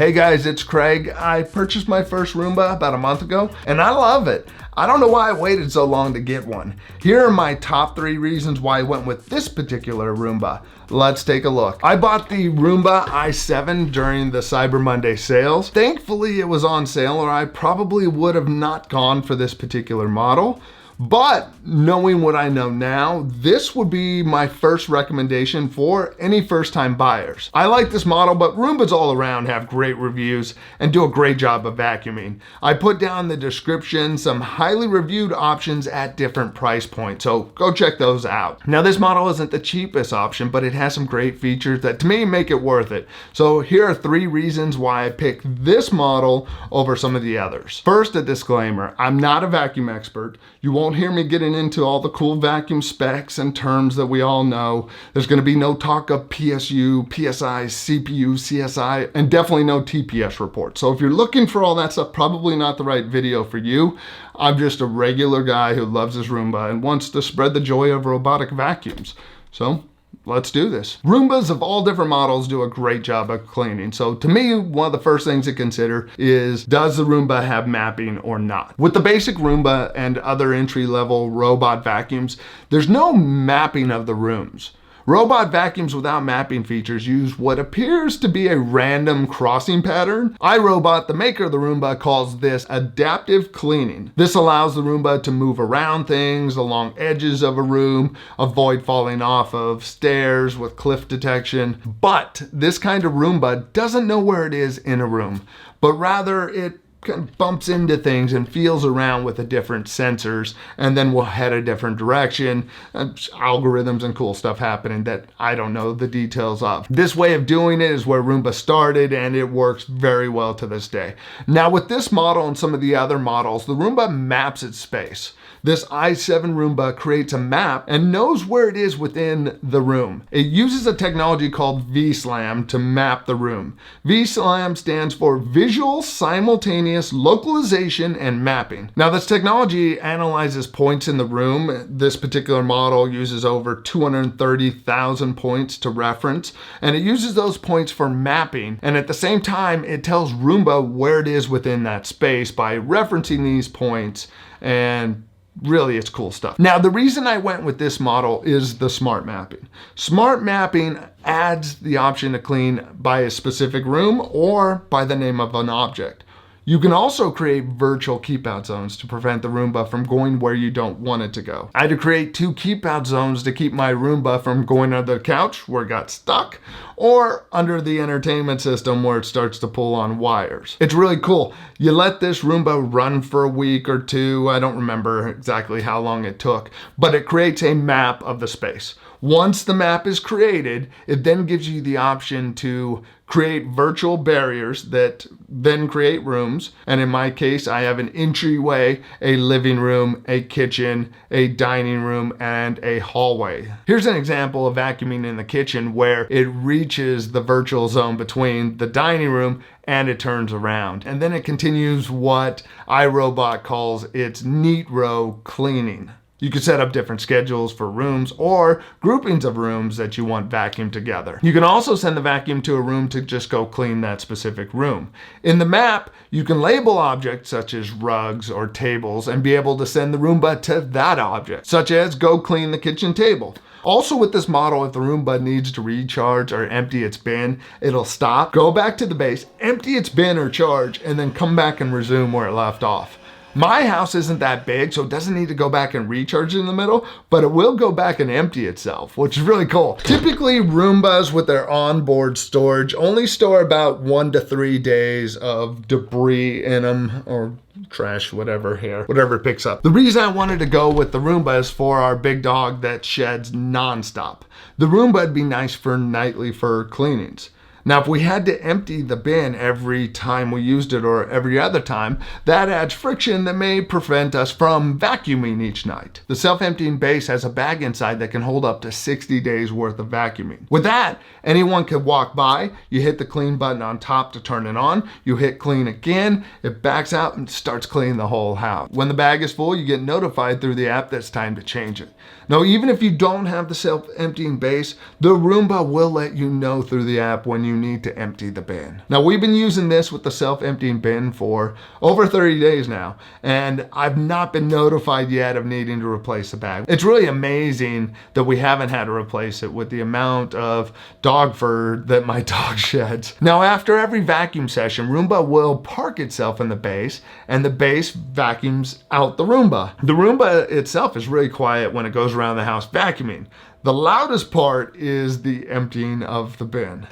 Hey guys, it's Craig. I purchased my first Roomba about a month ago and I love it. I don't know why I waited so long to get one. Here are my top 3 reasons why I went with this particular Roomba. Let's take a look. I bought the Roomba i7 during the Cyber Monday sales. Thankfully it was on sale or I probably would have not gone for this particular model. But knowing what I know now, this would be my first recommendation for any first-time buyers. I like this model, but Roombas all around have great reviews and do a great job of vacuuming. I put down in the description some highly reviewed options at different price points, so go check those out. Now this model isn't the cheapest option, but it has some great features that to me make it worth it. So here are 3 reasons why I picked this model over some of the others. First, a disclaimer, I'm not a vacuum expert. You won't hear me getting into all the cool vacuum specs and terms that we all know. There's going to be no talk of PSU, PSI, CPU, CSI, and definitely no TPS reports. So if you're looking for all that stuff, probably not the right video for you. I'm just a regular guy who loves his Roomba and wants to spread the joy of robotic vacuums. So let's do this. Roombas of all different models do a great job of cleaning. So to me, one of the first things to consider is, does the Roomba have mapping or not? With the basic Roomba and other entry-level robot vacuums, there's no mapping of the rooms. Robot vacuums without mapping features use what appears to be a random crossing pattern. iRobot, the maker of the Roomba, calls this adaptive cleaning. This allows the Roomba to move around things along edges of a room, avoid falling off of stairs with cliff detection. But this kind of Roomba doesn't know where it is in a room, but rather it kind of bumps into things and feels around with the different sensors and then will head a different direction. Algorithms and cool stuff happening that I don't know the details of. This way of doing it is where Roomba started and it works very well to this day. Now with this model and some of the other models, the Roomba maps its space. This i7 Roomba creates a map and knows where it is within the room. It uses a technology called VSLAM to map the room. VSLAM stands for Visual Simultaneous Localization and Mapping. Now this technology analyzes points in the room. This particular model uses over 230,000 points to reference, and it uses those points for mapping. And at the same time, it tells Roomba where it is within that space by referencing these points, and really, it's cool stuff. Now, the reason I went with this model is the smart mapping. Smart mapping adds the option to clean by a specific room or by the name of an object. You can also create virtual keep out zones to prevent the Roomba from going where you don't want it to go. I had to create 2 keep out zones to keep my Roomba from going under the couch where it got stuck, or under the entertainment system where it starts to pull on wires. It's really cool. You let this Roomba run for a week or 2. I don't remember exactly how long it took, but it creates a map of the space. Once the map is created, it then gives you the option to create virtual barriers that then create rooms. And in my case, I have an entryway, a living room, a kitchen, a dining room, and a hallway. Here's an example of vacuuming in the kitchen where it reaches the virtual zone between the dining room and it turns around. And then it continues what iRobot calls its neat row cleaning. You can set up different schedules for rooms or groupings of rooms that you want vacuumed together. You can also send the vacuum to a room to just go clean that specific room. In the map, you can label objects such as rugs or tables and be able to send the Roomba to that object, such as go clean the kitchen table. Also with this model, if the Roomba needs to recharge or empty its bin, it'll stop, go back to the base, empty its bin or charge, and then come back and resume where it left off. My house isn't that big, so it doesn't need to go back and recharge in the middle, but it will go back and empty itself, which is really cool. Typically, Roombas with their onboard storage only store about 1 to 3 days of debris in them, or trash, whatever it picks up. The reason I wanted to go with the Roomba is for our big dog that sheds nonstop. The Roomba would be nice for nightly fur cleanings. Now, if we had to empty the bin every time we used it or every other time, that adds friction that may prevent us from vacuuming each night. The self-emptying base has a bag inside that can hold up to 60 days worth of vacuuming. With that, anyone could walk by, you hit the clean button on top to turn it on, you hit clean again, it backs out and starts cleaning the whole house. When the bag is full, you get notified through the app that it's time to change it. Now, even if you don't have the self-emptying base, the Roomba will let you know through the app when you you need to empty the bin. Now, we've been using this with the self-emptying bin for over 30 days now, and I've not been notified yet of needing to replace the bag. It's really amazing that we haven't had to replace it with the amount of dog fur that my dog sheds. Now, after every vacuum session, Roomba will park itself in the base, and the base vacuums out the Roomba. The Roomba itself is really quiet when it goes around the house vacuuming. The loudest part is the emptying of the bin.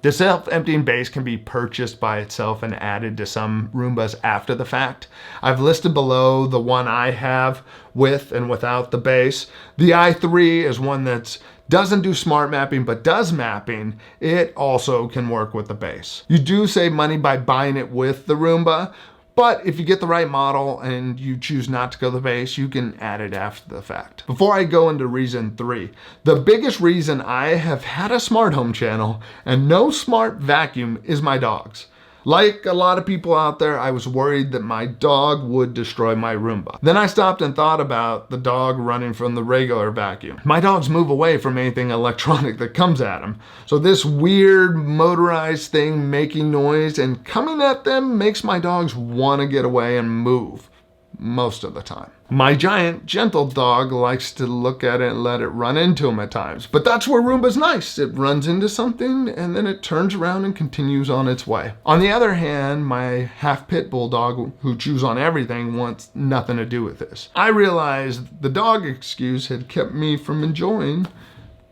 The self-emptying base can be purchased by itself and added to some Roombas after the fact. I've listed below the one I have with and without the base. The i3 is one that doesn't do smart mapping but does mapping. It also can work with the base. You do save money by buying it with the Roomba, but if you get the right model and you choose not to go the base, you can add it after the fact. Before I go into reason 3, the biggest reason I have had a smart home channel and no smart vacuum is my dogs. Like a lot of people out there, I was worried that my dog would destroy my Roomba. Then I stopped and thought about the dog running from the regular vacuum. My dogs move away from anything electronic that comes at them. So this weird motorized thing making noise and coming at them makes my dogs want to get away and move most of the time. My giant, gentle dog likes to look at it and let it run into him at times. But that's where Roomba's nice. It runs into something and then it turns around and continues on its way. On the other hand, my half pit bull dog who chews on everything wants nothing to do with this. I realized the dog excuse had kept me from enjoying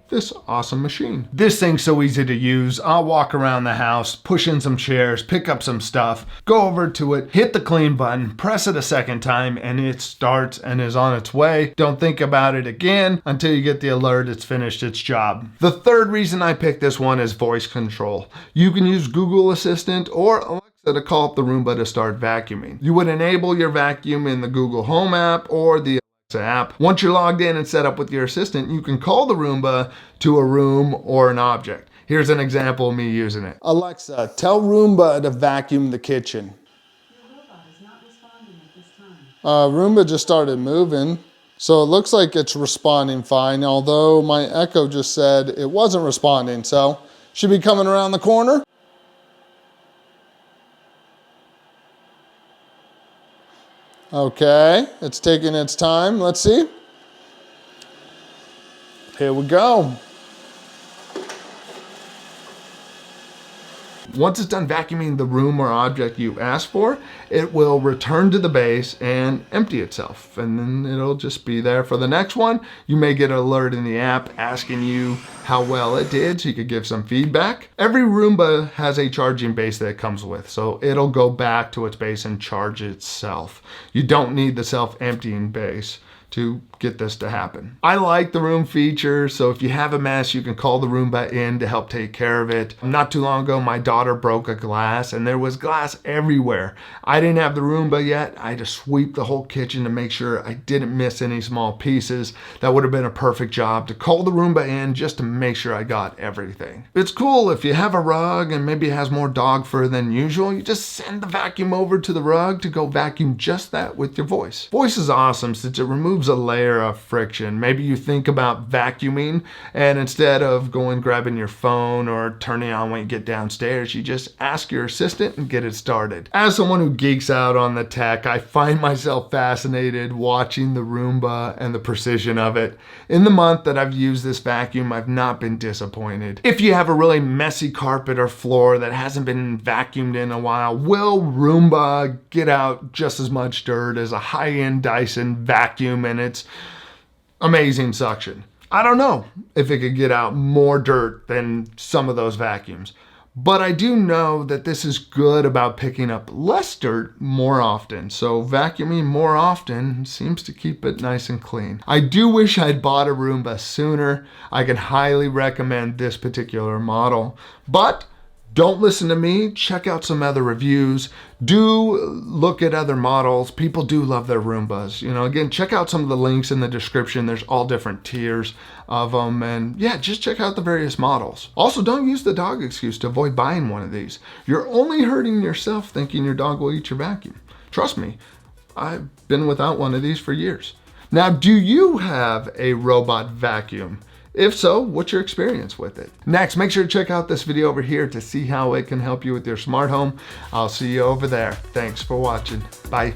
this awesome machine. This thing's so easy to use. I'll walk around the house, push in some chairs, pick up some stuff, go over to it, hit the clean button, press it a second time, and it starts and is on its way. Don't think about it again until you get the alert it's finished its job. The third reason I picked this one is voice control. You can use Google Assistant or Alexa to call up the Roomba to start vacuuming. You would enable your vacuum in the Google Home app or the app. Once you're logged in and set up with your assistant, you can call the Roomba to a room or an object. Here's an example of me using it. Alexa, tell Roomba to vacuum the kitchen. Your robot is not responding at this time. Roomba just started moving, so it looks like it's responding fine, although my Echo just said it wasn't responding, so should be coming around the corner. Okay, it's taking its time. Let's see. Here we go. Once it's done vacuuming the room or object you asked for, it will return to the base and empty itself. And then it'll just be there for the next one. You may get an alert in the app asking you how well it did, so you could give some feedback. Every Roomba has a charging base that it comes with, so it'll go back to its base and charge itself. You don't need the self-emptying base to get this to happen. I like the room feature, so if you have a mess, you can call the Roomba in to help take care of it. Not too long ago, my daughter broke a glass and there was glass everywhere. I didn't have the Roomba yet. I had to sweep the whole kitchen to make sure I didn't miss any small pieces. That would have been a perfect job to call the Roomba in just to make sure I got everything. It's cool if you have a rug and maybe it has more dog fur than usual, you just send the vacuum over to the rug to go vacuum just that with your voice. Voice is awesome since it removes a layer of friction. Maybe you think about vacuuming and instead of going grabbing your phone or turning on when you get downstairs, you just ask your assistant and get it started. As someone who geeks out on the tech, I find myself fascinated watching the Roomba and the precision of it. In the month that I've used this vacuum, I've not been disappointed. If you have a really messy carpet or floor that hasn't been vacuumed in a while, will Roomba get out just as much dirt as a high-end Dyson vacuum and its amazing suction? I don't know if it could get out more dirt than some of those vacuums, but I do know that this is good about picking up less dirt more often. So vacuuming more often seems to keep it nice and clean. I do wish I'd bought a Roomba sooner. I can highly recommend this particular model, but don't listen to me, check out some other reviews. Do look at other models. People do love their Roombas. You know, again, check out some of the links in the description. There's all different tiers of them. And yeah, just check out the various models. Also, don't use the dog excuse to avoid buying one of these. You're only hurting yourself thinking your dog will eat your vacuum. Trust me, I've been without one of these for years. Now, do you have a robot vacuum? If so, what's your experience with it? Next, make sure to check out this video over here to see how it can help you with your smart home. I'll see you over there. Thanks for watching. Bye.